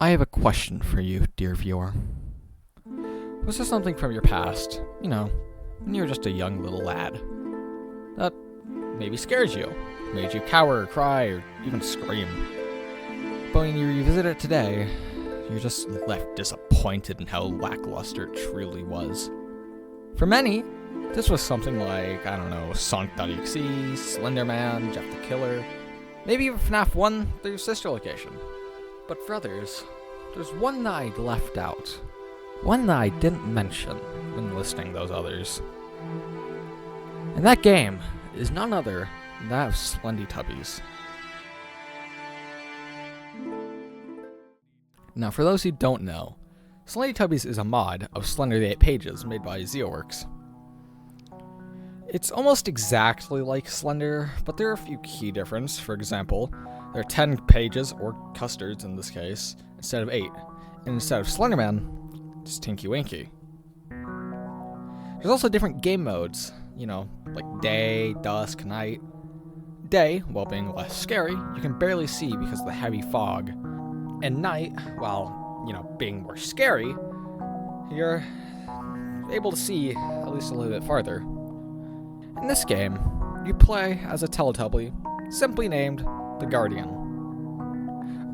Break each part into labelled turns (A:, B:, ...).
A: I have a question for you, dear viewer. Was there something from your past, you know, when you were just a young little lad, that maybe scares you, made you cower or cry or even scream? But when you revisit it today, you're just left disappointed in how lackluster it truly was. For many, this was something like, I don't know, Sonic.exe, Slenderman, Jeff the Killer, maybe even FNAF 1 through Sister Location. But for others, there's one that I left out. One that I didn't mention when listing those others. And that game is none other than that of Slendytubbies. Now, for those who don't know, Slendytubbies is a mod of Slender the 8 Pages made by ZeoWorks. It's almost exactly like Slender, but there are a few key differences. For example, there are 10 pages, or custards in this case, instead of 8. And instead of Slenderman, it's Tinky Winky. There's also different game modes, you know, like day, dusk, night. Day, while being less scary, you can barely see because of the heavy fog. And night, while, you know, being more scary, you're able to see at least a little bit farther. In this game, you play as a Teletubby, simply named the Guardian.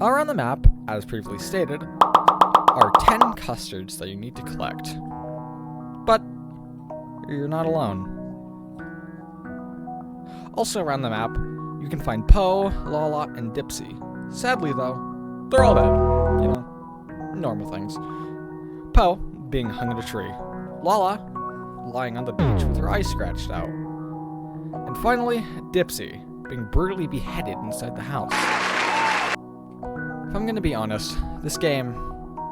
A: Around the map, as previously stated, are 10 custards that you need to collect. But you're not alone. Also around the map, you can find Po, Lala, and Dipsy. Sadly though, they're all dead. You know, normal things. Po being hung in a tree. Lala lying on the beach with her eyes scratched out. And finally, Dipsy being brutally beheaded inside the house. If I'm gonna be honest, this game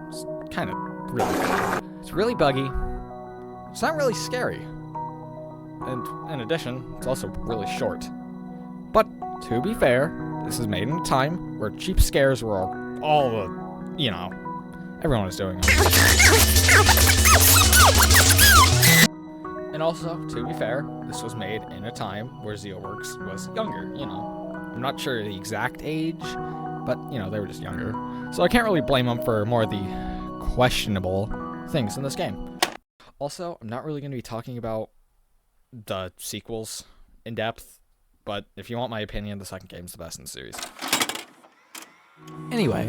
A: is kind of really buggy. It's really buggy. It's not really scary. And in addition, it's also really short. But to be fair, this is made in a time where cheap scares were all the, you know, everyone was doing it. And also, to be fair, this was made in a time where ZeoWorks was younger, you know. I'm not sure the exact age, but, you know, they were just younger. So I can't really blame them for more of the questionable things in this game. Also, I'm not really going to be talking about the sequels in depth, but if you want my opinion, the second game's the best in the series. Anyway,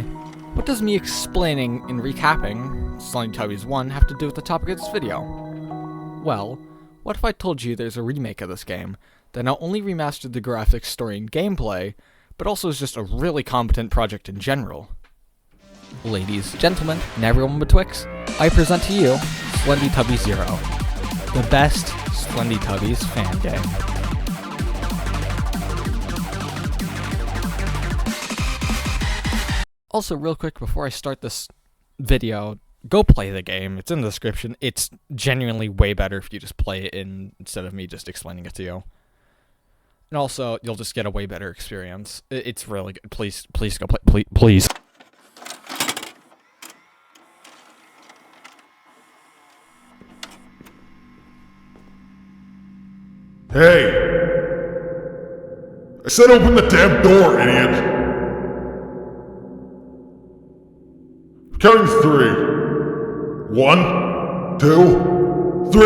A: what does me explaining and recapping Slendytubbies 1 have to do with the topic of this video? Well, what if I told you there's a remake of this game that not only remastered the graphics, story, and gameplay, but also is just a really competent project in general? Ladies, gentlemen, and everyone betwixt, I present to you Slendytubbies 0, the best Slendytubbies fan game. Also, real quick, before I start this video, go play the game. It's in the description. It's genuinely way better if you just play it instead of me just explaining it to you. And also, you'll just get a way better experience. It's really good. Please go play. Please.
B: Hey! I said open the damn door, idiot! Counting 3. 1, 2, 3!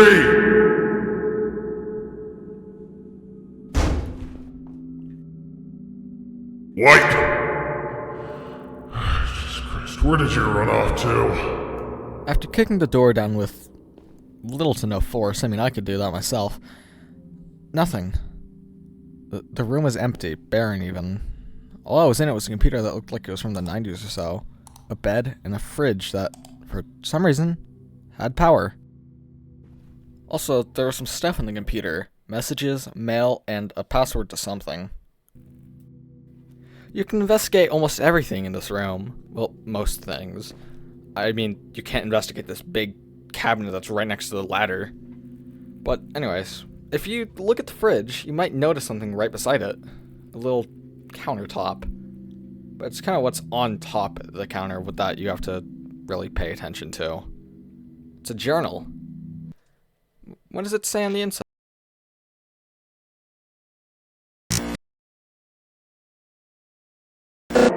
B: White! Jesus Christ, where did you run off to?
A: After kicking the door down with little to no force, I mean, I could do that myself. Nothing. The room was empty, barren even. All I was in it was a computer that looked like it was from the 90s or so. A bed and a fridge that, for some reason, had power. Also, there was some stuff in the computer. Messages, mail, and a password to something. You can investigate almost everything in this room. Well, most things. I mean, you can't investigate this big cabinet that's right next to the ladder. But anyways, if you look at the fridge, you might notice something right beside it. A little countertop. But it's kind of what's on top of the counter with that you have to really pay attention to. It's a journal. What does it say on the inside?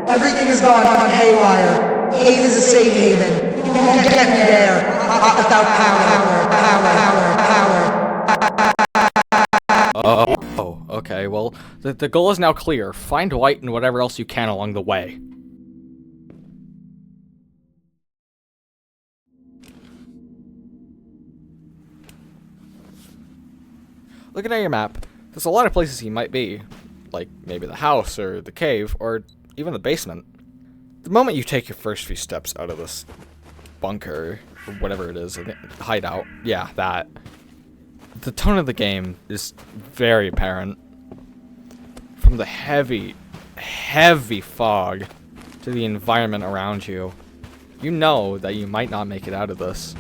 C: Everything has gone haywire. Cave is a safe haven. You won't get me there without power.
A: Oh, okay, well, the goal is now clear. Find White and whatever else you can along the way. Looking at your map, there's a lot of places he might be, like maybe the house, or the cave, or even the basement. The moment you take your first few steps out of this bunker, or whatever it is, hideout, yeah, that, the tone of the game is very apparent. From the heavy, heavy fog to the environment around you, you know that you might not make it out of this.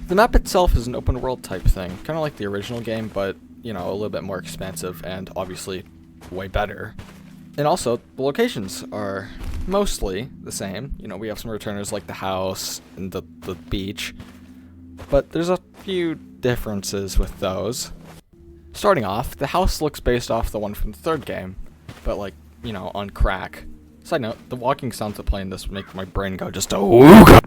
A: The map itself is an open world type thing, kind of like the original game, but, you know, a little bit more expansive and obviously way better. And also, the locations are mostly the same. You know, we have some returners like the house and the beach, but there's a few differences with those. Starting off, the house looks based off the one from the third game, but like, you know, on crack. Side note, the walking sounds of playing this make my brain go just oh.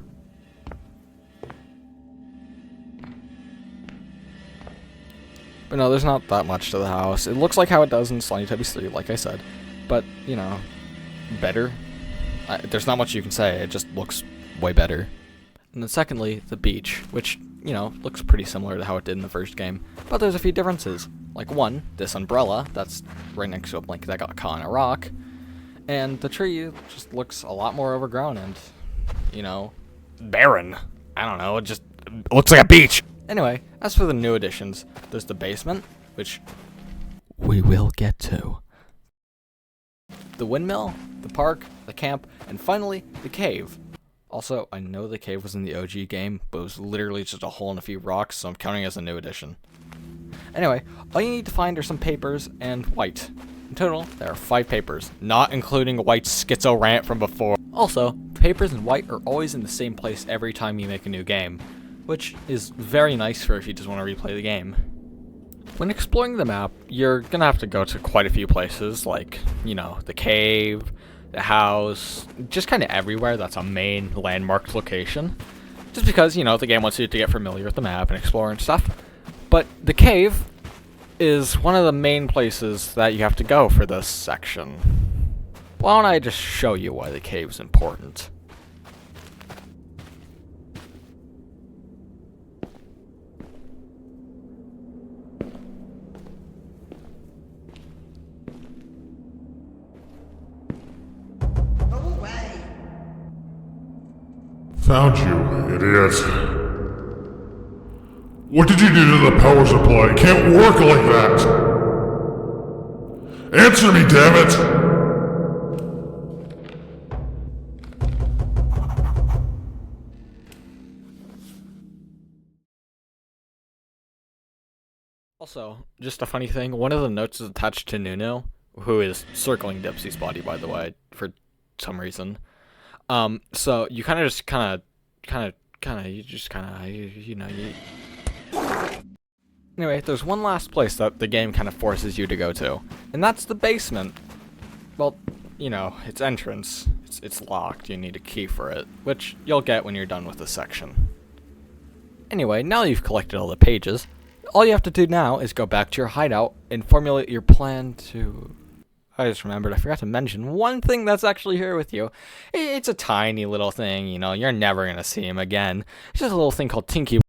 A: But no, there's not that much to the house. It looks like how it does in Slendytubbies 3, like I said. But, you know, better. There's not much you can say, it just looks way better. And then secondly, the beach, which, you know, looks pretty similar to how it did in the first game. But there's a few differences. Like one, this umbrella that's right next to a blanket that got caught in a rock. And the tree just looks a lot more overgrown and, you know, barren. I don't know, it just looks like a beach. Anyway, as for the new additions, there's the basement, which we will get to. The windmill, the park, the camp, and finally, the cave. Also, I know the cave was in the OG game, but it was literally just a hole in a few rocks, so I'm counting it as a new addition. Anyway, all you need to find are some papers and White. In total, there are 5 papers, not including White's schizo rant from before. Also, papers and White are always in the same place every time you make a new game, which is very nice for if you just want to replay the game. When exploring the map, you're gonna have to go to quite a few places, like, you know, the cave, the house, just kind of everywhere that's a main landmarked location. Just because, you know, the game wants you to get familiar with the map and explore and stuff. But the cave is one of the main places that you have to go for this section. Why don't I just show you why the cave's important?
B: Found you, idiot. What did you do to the power supply? It can't work like that! Answer me, damn it!
A: Also, just a funny thing, one of the notes is attached to Nuno, who is circling Dipsy's body, by the way, for some reason. So you Anyway, there's one last place that the game kind of forces you to go to, and that's the basement. Well, you know, its entrance, it's locked, you need a key for it, which you'll get when you're done with this section. Anyway, now you've collected all the pages, all you have to do now is go back to your hideout and formulate your plan to... I just remembered, I forgot to mention one thing that's actually here with you. It's a tiny little thing, you know, you're never gonna see him again. It's just a little thing called Tinky.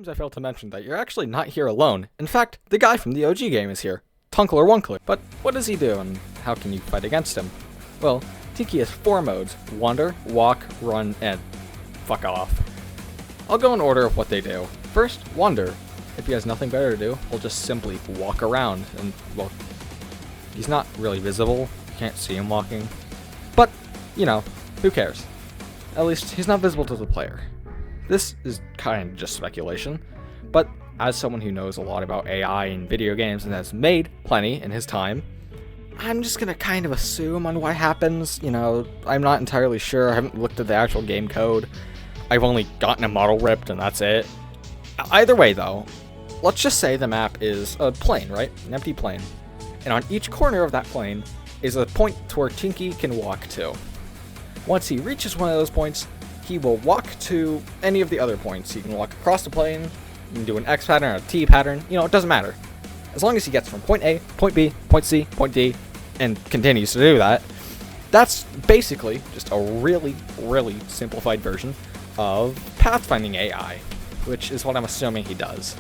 A: I failed to mention that you're actually not here alone. In fact, the guy from the OG game is here, Tunkler Wunkler. But what does he do, and how can you fight against him? Well, Tinky has 4 modes: wander, walk, run, and fuck off. I'll go in order of what they do. First, wander. If he has nothing better to do, he'll just simply walk around, and, well, he's not really visible, you can't see him walking. But, you know, who cares? At least, he's not visible to the player. This is kind of just speculation, but as someone who knows a lot about AI in video games and has made plenty in his time, I'm just gonna kind of assume on what happens. You know, I'm not entirely sure. I haven't looked at the actual game code. I've only gotten a model ripped and that's it. Either way though, let's just say the map is a plane, right? An empty plane. And on each corner of that plane is a point to where Tinky can walk to. Once he reaches one of those points, he will walk to any of the other points. He can walk across the plane, you can do an X pattern or a T pattern, you know, it doesn't matter. As long as he gets from point A, point B, point C, point D, and continues to do that, that's basically just a really, really simplified version of pathfinding AI, which is what I'm assuming he does.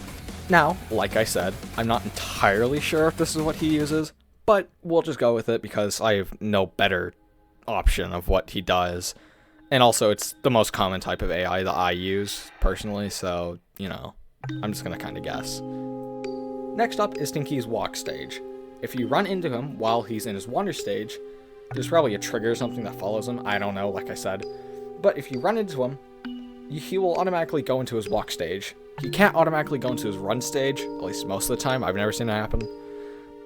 A: Now, like I said, I'm not entirely sure if this is what he uses, but we'll just go with it because I have no better option of what he does. And also, it's the most common type of AI that I use, personally, so, you know, I'm just gonna kind of guess. Next up is Tinky's walk stage. If you run into him while he's in his wander stage, there's probably a trigger or something that follows him, I don't know, like I said. But if you run into him, he will automatically go into his walk stage. He can't automatically go into his run stage, at least most of the time. I've never seen it happen.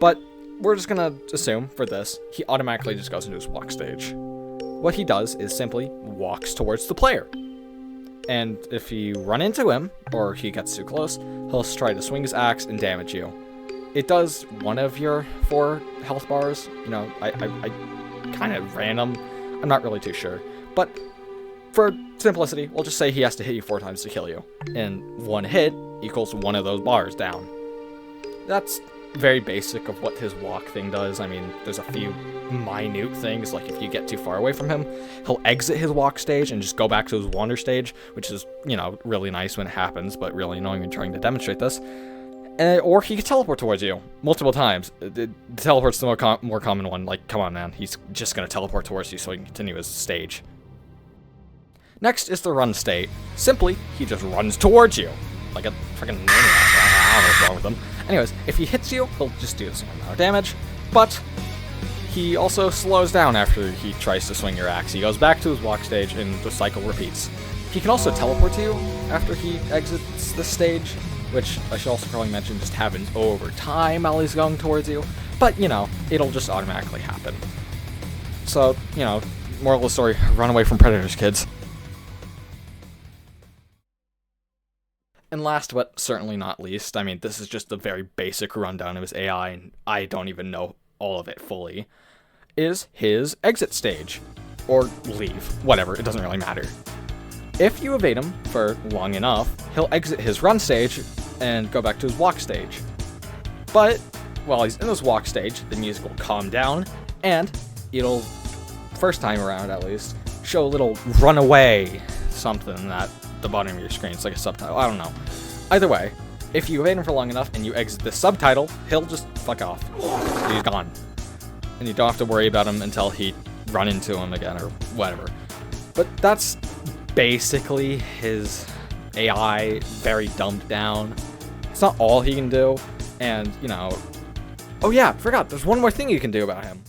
A: But we're just gonna assume, for this, he automatically just goes into his walk stage. What he does is simply walks towards the player. And if you run into him, or he gets too close, he'll try to swing his axe and damage you. It does one of your 4 health bars. You know, I kind of random. I'm not really too sure. But for simplicity, we'll just say he has to hit you 4 times to kill you. And 1 hit equals 1 of those bars down. That's very basic of what his walk thing does. I mean, there's a few minute things, like if you get too far away from him, he'll exit his walk stage and just go back to his wander stage, which is, you know, really nice when it happens, but really annoying when trying to demonstrate this. Or he can teleport towards you multiple times. The teleport's the more common one. Like, come on, man. He's just going to teleport towards you so he can continue his stage. Next is the run state. Simply, he just runs towards you. Like a freaking maniac. I don't know what's wrong with him. Anyways, if he hits you, he'll just do the same amount of damage. But he also slows down after he tries to swing your axe. He goes back to his walk stage and the cycle repeats. He can also teleport to you after he exits the stage, which I should also probably mention just happens over time while he's going towards you. But, you know, it'll just automatically happen. So, you know, moral of the story, run away from predators, kids. And last but certainly not least, I mean, this is just a very basic rundown of his AI, and I don't even know all of it fully, is his exit stage. Or leave, whatever, it doesn't really matter. If you evade him for long enough, he'll exit his run stage and go back to his walk stage. But while he's in his walk stage, the music will calm down, and it'll, first time around at least, show a little run away something at the bottom of your screen. It's like a subtitle, I don't know. Either way, if you evade him for long enough and you exit the subtitle, he'll just fuck off. He's gone. And you don't have to worry about him until he run into him again or whatever. But that's basically his AI, very dumbed down. It's not all he can do, and, you know... Oh yeah, forgot, there's one more thing you can do about him.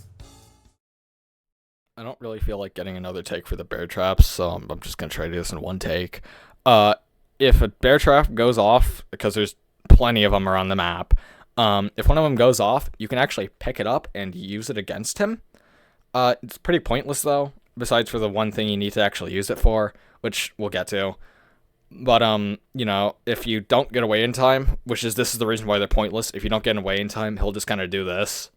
A: I don't really feel like getting another take for the bear traps, so I'm just gonna try to do this in one take. If a bear trap goes off, because there's plenty of them around the map, if one of them goes off, you can actually pick it up and use it against him. It's pretty pointless, though, besides for the one thing you need to actually use it for, which we'll get to. But, you know, if you don't get away in time, this is the reason why they're pointless, if you don't get away in time, he'll just kind of do this.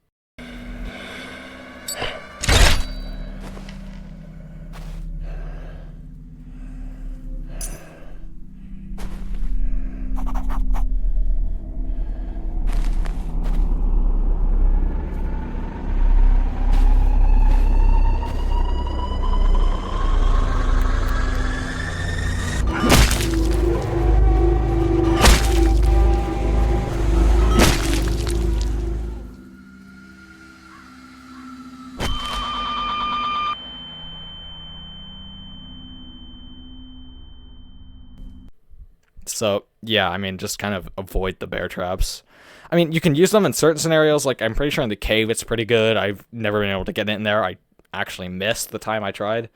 A: So, yeah, I mean, just kind of avoid the bear traps. I mean, you can use them in certain scenarios, like, I'm pretty sure in the cave it's pretty good. I've never been able to get in there. I actually missed the time I tried.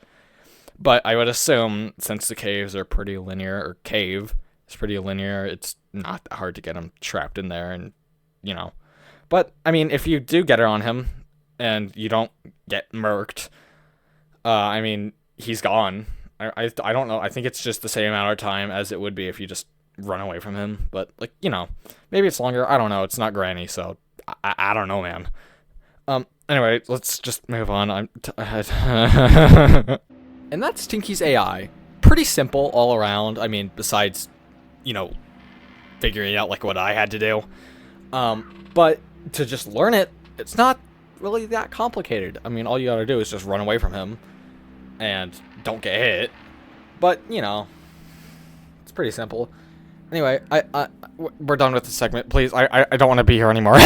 A: But I would assume, since the caves are pretty linear, or cave is pretty linear, it's not that hard to get him trapped in there, and, you know. But, I mean, if you do get it on him, and you don't get murked, I mean, he's gone. I don't know, I think it's just the same amount of time as it would be if you just run away from him, but, like, you know, maybe it's longer, I don't know, it's not Granny, so, I don't know, man. Anyway, let's just move on. And that's Tinky's AI. Pretty simple all around. I mean, besides, you know, figuring out like what I had to do. But to just learn it, it's not really that complicated. I mean, all you gotta do is just run away from him and don't get hit. But, you know, it's pretty simple. Anyway, we're done with this segment. Please, I don't want to be here anymore.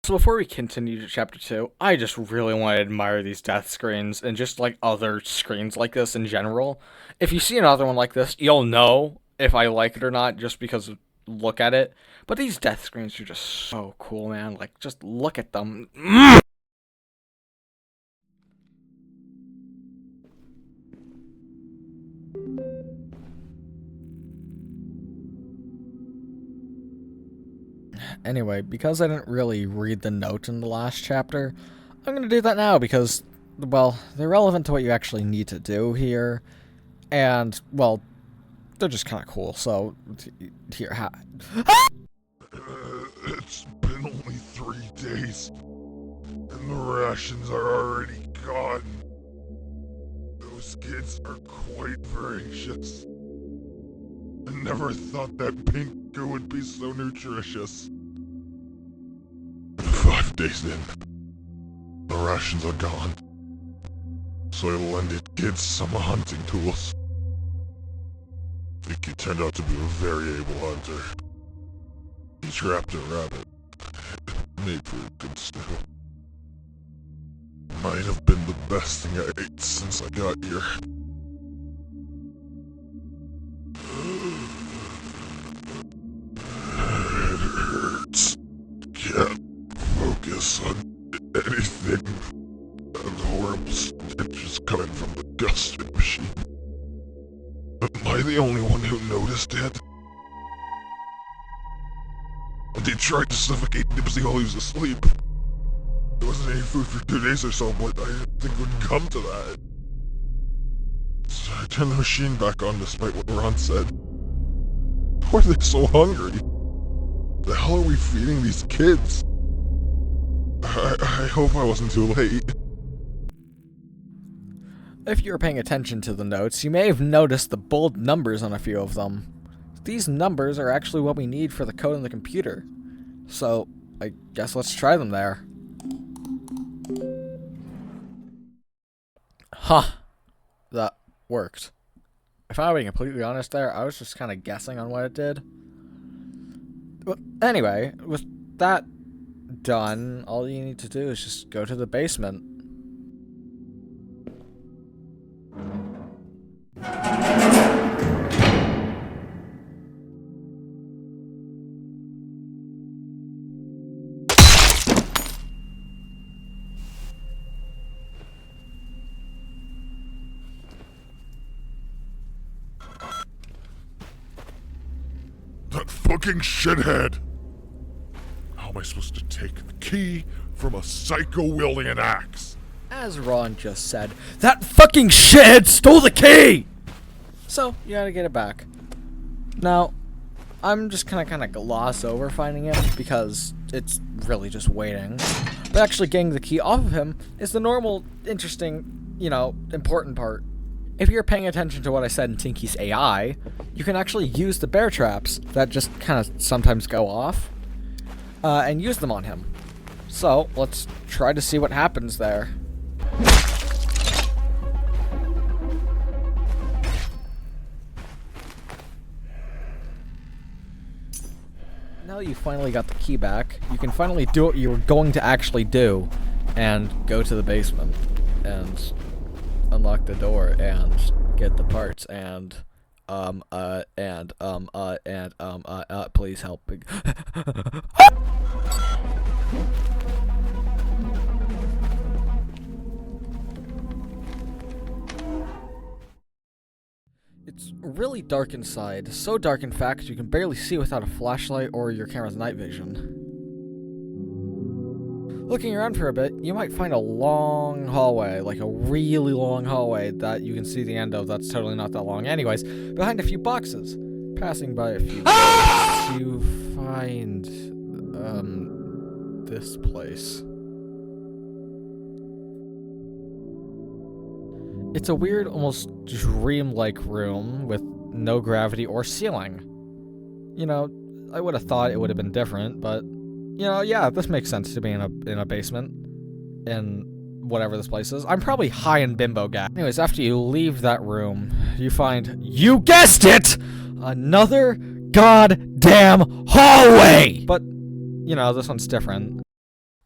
A: So before we continue to chapter 2, I just really want to admire these death screens and just like other screens like this in general. If you see another one like this, you'll know if I like it or not just because look at it. But these death screens are just so cool, man. Like, just look at them. Anyway, because I didn't really read the note in the last chapter, I'm going to do that now because, well, they're relevant to what you actually need to do here, and, well, they're just kind of cool, so, here,
B: It's been only 3 days, and the rations are already gone. Those kids are quite voracious. I never thought that pink goo would be so nutritious. 5 days in, the rations are gone, so I lended kids some hunting tools. Think he turned out to be a very able hunter. He trapped a rabbit, made for a good stew. Might have been the best thing I ate since I got here. It hurts. Can't focus on anything. That horrible stench is coming from the dusting machine. Am I the only one who noticed it? They tried to suffocate Nipsey while he was asleep. There wasn't any food for 2 days or so, but I didn't think it would come to that. So I turned the machine back on despite what Ron said. Why are they so hungry? The hell are we feeding these kids? I hope I wasn't too late.
A: If you were paying attention to the notes, you may have noticed the bold numbers on a few of them. These numbers are actually what we need for the code in the computer. So, I guess let's try them there. Huh. That worked. If I'm being completely honest there, I was just kind of guessing on what it did. But anyway, with that done, all you need to do is just go to the basement.
B: That fucking shithead! How am I supposed to take the key from a psycho wielding an axe?
A: As Ron just said, that fucking shithead stole the key! So, you gotta get it back. Now, I'm just gonna kind of gloss over finding it because it's really just waiting. But actually getting the key off of him is the normal, interesting, you know, important part. If you're paying attention to what I said in Tinky's AI, you can actually use the bear traps that just kind of sometimes go off, and use them on him. So, let's try to see what happens there. Now that you finally got the key back, you can finally do what you were going to actually do, and go to the basement, and unlock the door, and get the parts, and please help. It's really dark inside, so dark in fact you can barely see without a flashlight or your camera's night vision. Looking around for a bit, you might find a long hallway, like a really long hallway that you can see the end of. That's totally not that long. Anyways, behind a few boxes, passing by a few doors, you find, this place. It's a weird, almost dream-like room with no gravity or ceiling. You know, I would have thought it would have been different, but, you know, yeah, this makes sense to be in a basement. In whatever this place is. I'm probably high in bimbo gas. Anyways, after you leave that room, you find, you guessed it! Another goddamn hallway! But, you know, this one's different.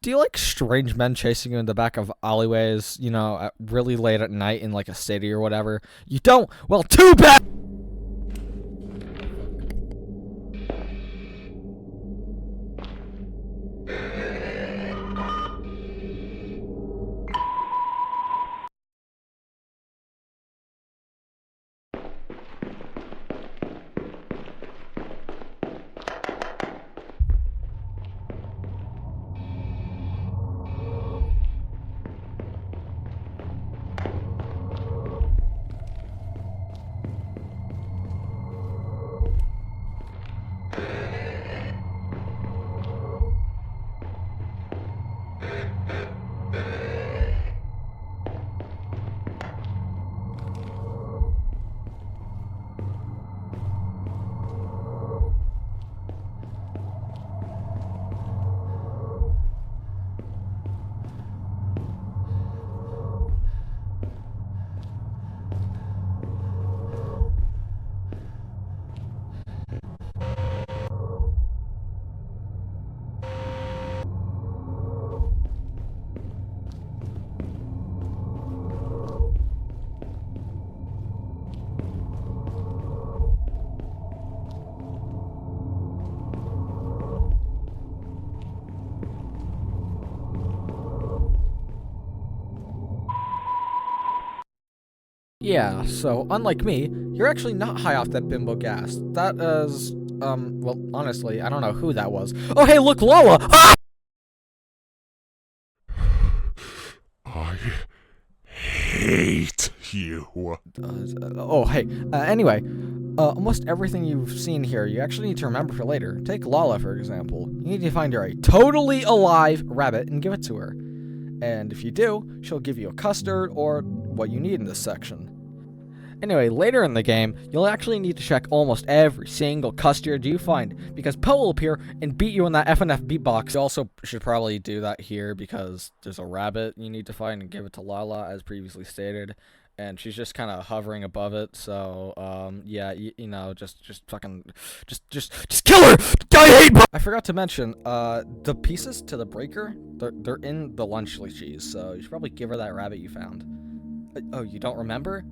A: Do you like strange men chasing you in the back of alleyways, you know, at really late at night in like a city or whatever? You don't? Well, too bad! Yeah, so unlike me, you're actually not high off that bimbo gas. That is, well, honestly, I don't know who that was. Oh, hey, look, Lola! Ah!
B: I hate you.
A: Oh, hey, anyway, almost everything you've seen here, you actually need to remember for later. Take Lala, for example. You need to find her a totally alive rabbit and give it to her. And if you do, she'll give you a custard or what you need in this section. Anyway, later in the game, you'll actually need to check almost every single custard you find, because Poe will appear and beat you in that FNF beatbox. You also should probably do that here, because there's a rabbit you need to find and give it to Lala, as previously stated, and she's just kind of hovering above it, so, yeah, you know, just fucking, just kill her! I hate bro! I forgot to mention, the pieces to the breaker, they're in the lunch lychees, so you should probably give her that rabbit you found. Oh, you don't remember?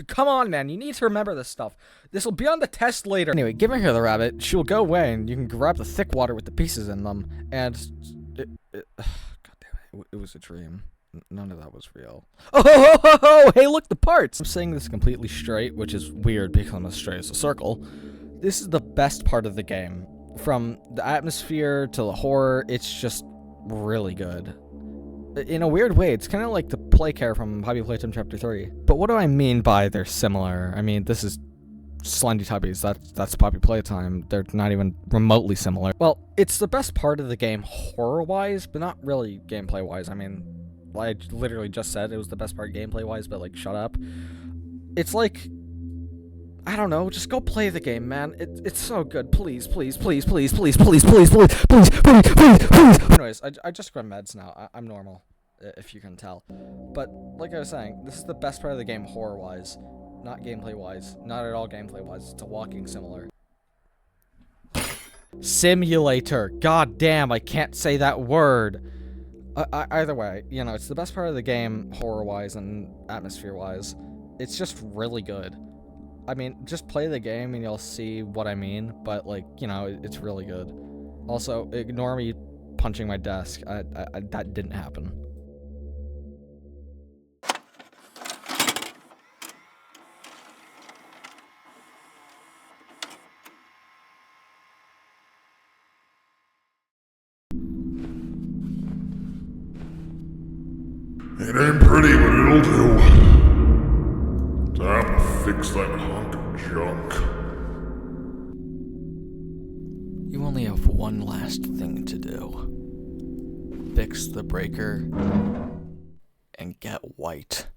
A: Come on, man, you need to remember this stuff. This will be on the test later. Anyway, giving her the rabbit, she will go away and you can grab the thick water with the pieces in them, and God damn it, it was a dream. None of that was real. Oh, hey, look, the parts! I'm saying this completely straight, which is weird because I'm as straight as a circle. This is the best part of the game. From the atmosphere to the horror, it's just really good. In a weird way, it's kind of like the play care from Hobby Playtime Chapter 3. But what do I mean by they're similar? I mean, this is Slendytubbies, that's Poppy Playtime. They're not even remotely similar. Well, it's the best part of the game horror-wise, but not really gameplay-wise. I mean, I literally just said it was the best part gameplay-wise, but, like, shut up. It's like, I don't know, just go play the game, man. It's so good. Please, please, please, please, please, please, please, please, please, please, please, please. Anyways, I just grabbed meds now. I'm normal, if you can tell. But, like I was saying, this is the best part of the game horror-wise. Not gameplay-wise. Not at all gameplay-wise. It's a walking simulator. Simulator. God damn, I can't say that word. Either way, you know, it's the best part of the game horror-wise and atmosphere-wise. It's just really good. I mean, just play the game and you'll see what I mean, but, like, you know, it's really good. Also, ignore me punching my desk. That didn't happen.
B: It ain't pretty, but it'll do. Time to fix that hunk of junk.
A: You only have one last thing to do. Fix the breaker and get white.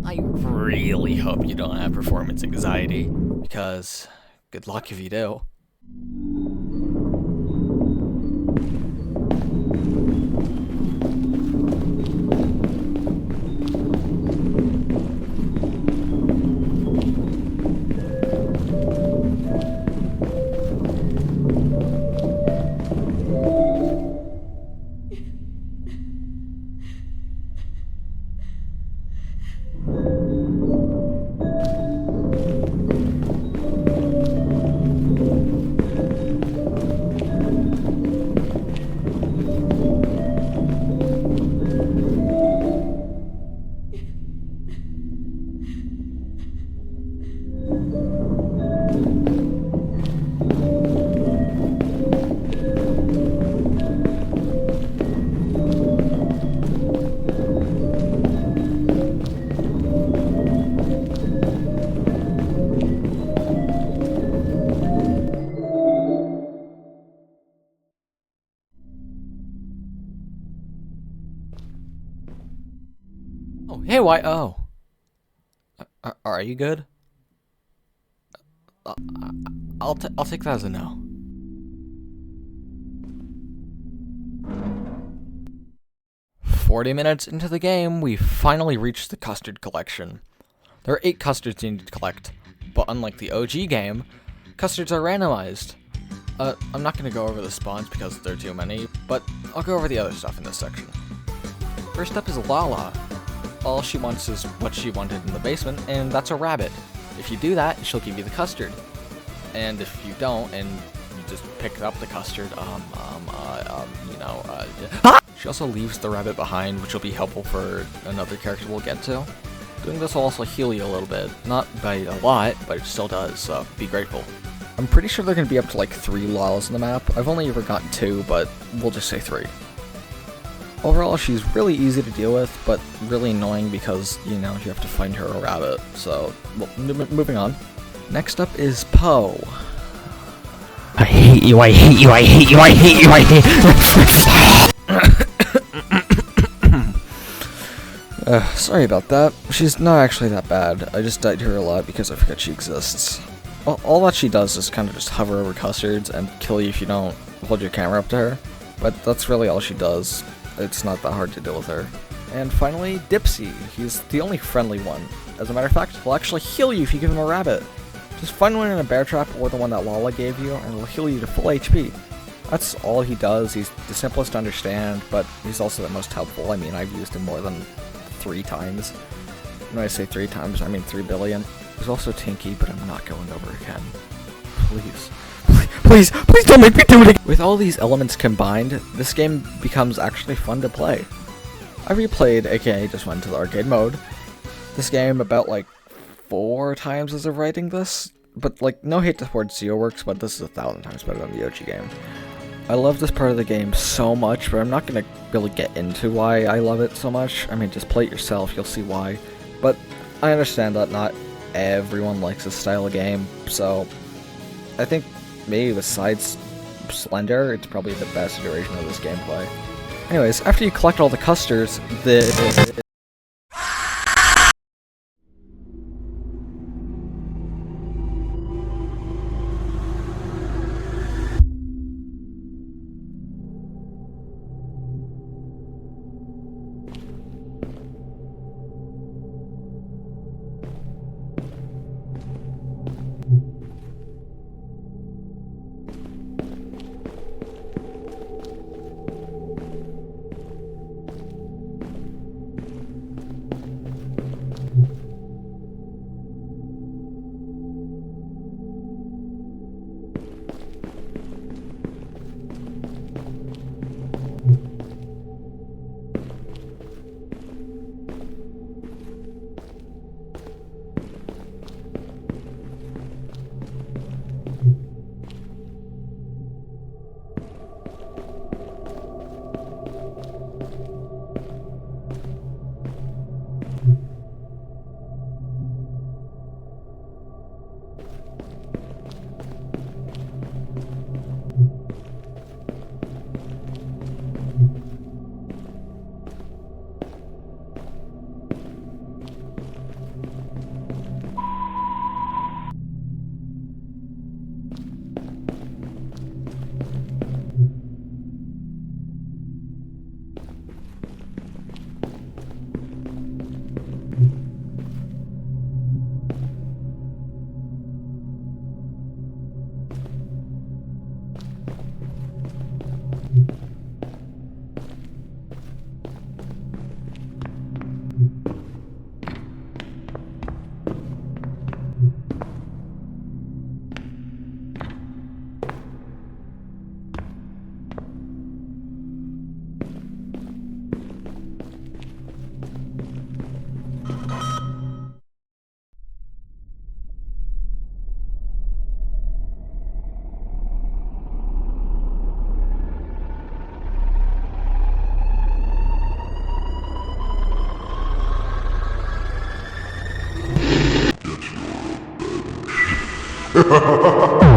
A: I really hope you don't have performance anxiety, because good luck if you do. Oh, hey, why? Oh. Are you good? I'll take that as a no. "40 minutes into the game, we finally reached the custard collection. There are 8 custards you need to collect, but unlike the OG game, custards are randomized. I'm not gonna go over the spawns because there are too many, but I'll go over the other stuff in this section. First up is Lala. All she wants is what she wanted in the basement, and that's a rabbit. If you do that, she'll give you the custard. And if you don't, and you just pick up the custard, she also leaves the rabbit behind, which will be helpful for another character we'll get to. Doing this will also heal you a little bit. Not by a lot, but it still does, so be grateful. I'm pretty sure they're going to be up to like 3 Lalas in the map. I've only ever gotten 2, but we'll just say 3. Overall, she's really easy to deal with, but really annoying because, you know, you have to find her a rabbit. So, well, moving on. Next up is Poe.
D: I hate you, I hate you, I hate you, I hate you, I hate you.
A: Sorry about that. She's not actually that bad. I just died to her a lot because I forget she exists. All that she does is kind of just hover over custards and kill you if you don't hold your camera up to her. But that's really all she does. It's not that hard to deal with her. And finally, Dipsy. He's the only friendly one. As a matter of fact, he'll actually heal you if you give him a rabbit. Just find one in a bear trap or the one that Lala gave you, and it'll heal you to full HP. That's all he does. He's the simplest to understand, but he's also the most helpful. I mean, I've used him more than 3 times. When I say 3 times, I mean 3 billion. He's also tinky, but I'm not going over again. Please. Please don't make me do it again! With all these elements combined, this game becomes actually fun to play. I replayed, aka just went to the arcade mode, this game about like 4 times as of writing this, but like no hate towards ZeoWorks, but this is 1,000 times better than the OG game. I love this part of the game so much, but I'm not gonna really get into why I love it so much. I mean, just play it yourself, you'll see why. But I understand that not everyone likes this style of game, so I think maybe besides Slender, it's probably the best iteration of this gameplay. Anyways, after you collect all the custers, the
B: It's done.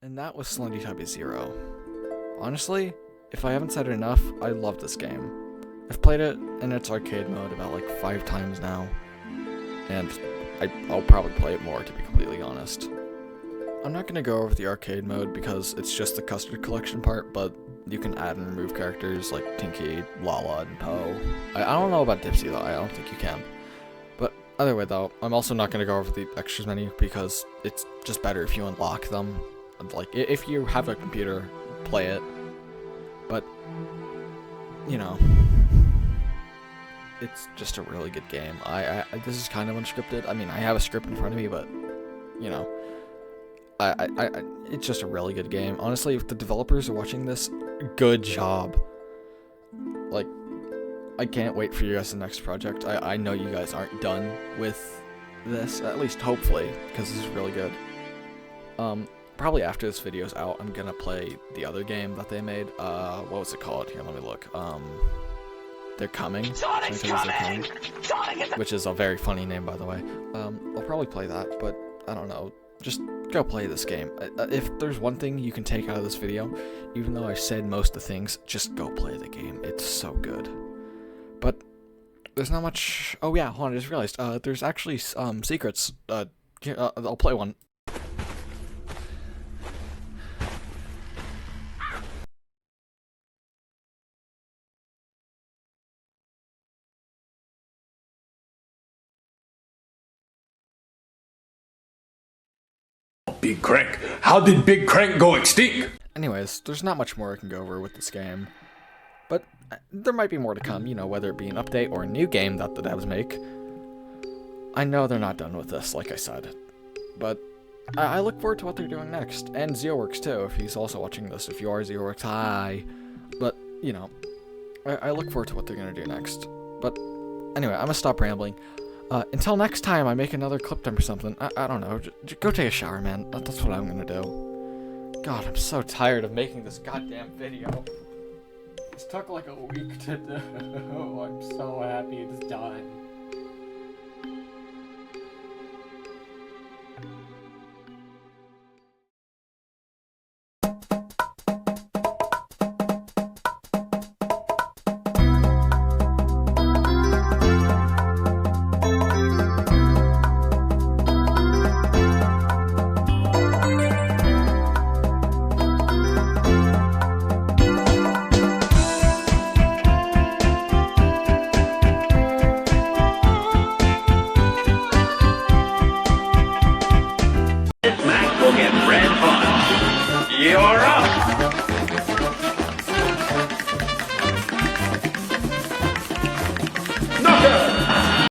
A: And that was Slendytubbies 0. Honestly, if I haven't said it enough, I love this game. I've played it in its arcade mode about like 5 times now, and I'll probably play it more, to be completely honest. I'm not gonna go over the arcade mode because it's just the custard collection part, but you can add and remove characters like Tinky, Lala, and Poe. I don't know about Dipsy though, I don't think you can. But either way though, I'm also not gonna go over the extras menu because it's just better if you unlock them. Like, if you have a computer, play it. But, you know, it's just a really good game. This is kind of unscripted. I mean, I have a script in front of me, but, you know, it's just a really good game. Honestly, if the developers are watching this, good job. Like, I can't wait for you guys' next project. I know you guys aren't done with this, at least hopefully, because this is really good. Probably after this video's out, I'm gonna play the other game that they made. What was it called? Here, let me look. They're Coming.
E: Sonic's coming!
A: Which is a very funny name, by the way. I'll probably play that, but I don't know. Just go play this game. If there's one thing you can take out of this video, even though I said most of the things, just go play the game. It's so good. But there's not much. Oh yeah, hold on, I just realized. There's actually secrets. Here, I'll play one.
F: Big Crank. How did Big Crank go extinct?
A: Anyways, there's not much more I can go over with this game. But there might be more to come, you know, whether it be an update or a new game that the devs make. I know they're not done with this, like I said. But I look forward to what they're doing next. And ZeoWorks too, if he's also watching this. If you are ZeoWorks, hi. But, you know, I look forward to what they're going to do next. But anyway, I'm going to stop rambling. Until next time I make another clip dump or something, I don't know, just go take a shower, man. That's what I'm gonna do. God, I'm so tired of making this goddamn video. This took like a week to do. I'm so happy it's done.